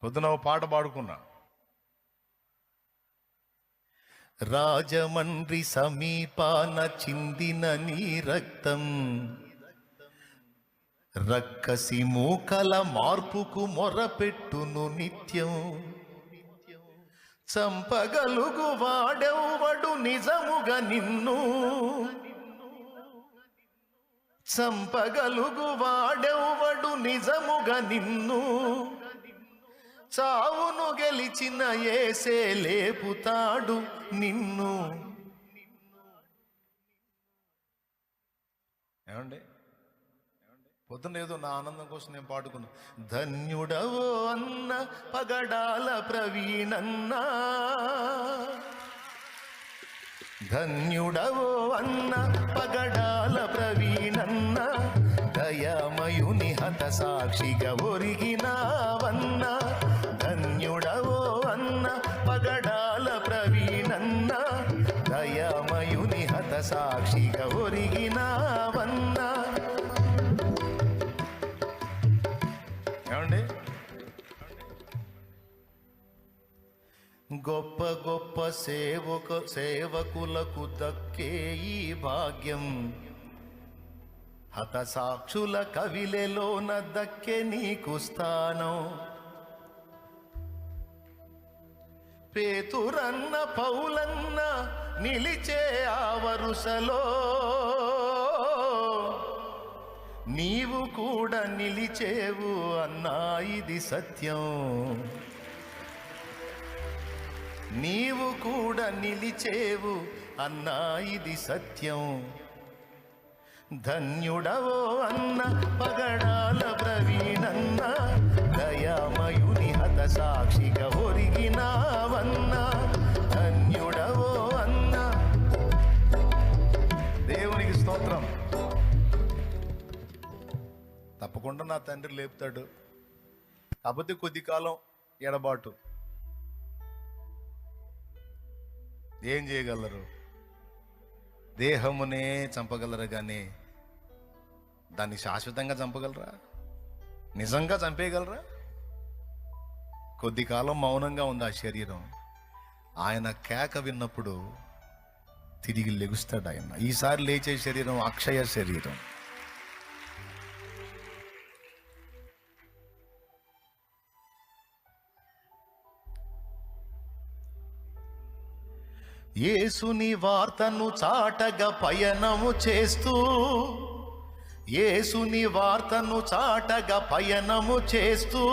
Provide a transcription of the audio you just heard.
పొద్దున ఓ పాట పాడుకున్నా. రాజమండ్రి సమీపాన చిందిన నీ రక్తం రక్కసి మూకల మార్పుకు మొరపెట్టును నిత్యం. చంపగలుగు వాడెవ్వడు నిజముగా నిన్ను, చంపగలుగు వాడెవ్వడు నిజముగా నిన్ను. చావును గెలిచిన యేసే లేపుతాడు నిన్ను. ఏమండి, పొద్దున్న ఏదో నా ఆనందం కోసం నేను పాడుకున్నా. ధన్యుడవో అన్న పగడాల ప్రవీణన్నా, ధన్యుడవో అన్న పగడాల ప్రవీణన్న, దయామయుని హత సాక్షిగా ఒరిగినావన్న. ధన్యుడవో అన్న పగడాల ప్రవీణన్న, దయామయుని హత సాక్షిగా ఒరిగినావన్న. ఏమండి, గొప్ప గొప్ప సేవకులకు దక్కే ఈ భాగ్యం, హతసాక్షుల కవిలెలోన దక్కే నీకు స్థానం. పేతురన్న పౌలన్న నిలిచే ఆ వరుసలో, నీవు కూడా నిలిచేవు అన్నా ఇది సత్యం. నీవు కూడా నిలిచేవు అన్నా ఇది సత్యం. ధన్యుడవో అన్న పగడాల ప్రవీణన్న, దయామయుని హత సాక్షిగా ఒరిగినావన్న. ధన్యుడవో అన్న. దేవునికి స్తోత్రం. తప్పకుండా నా తండ్రి లేపుతాడు, కాకపోతే కొద్ది కాలం ఎడబాటు. ఏం చేయగలరు? దేహమునే చంపగలరు కానీ దాన్ని శాశ్వతంగా చంపగలరా? నిజంగా చంపేయగలరా? కొద్ది కాలం మౌనంగా ఉంది ఆ శరీరం. ఆయన కేక విన్నప్పుడు తిరిగి లెగుస్తాడు ఆయన. ఈసారి లేచే శరీరం అక్షయ శరీరం. యేసుని వార్తను చాటగా పయనము చేస్తూ, యేసుని వార్తను చాటగా పయనము చేస్తూ,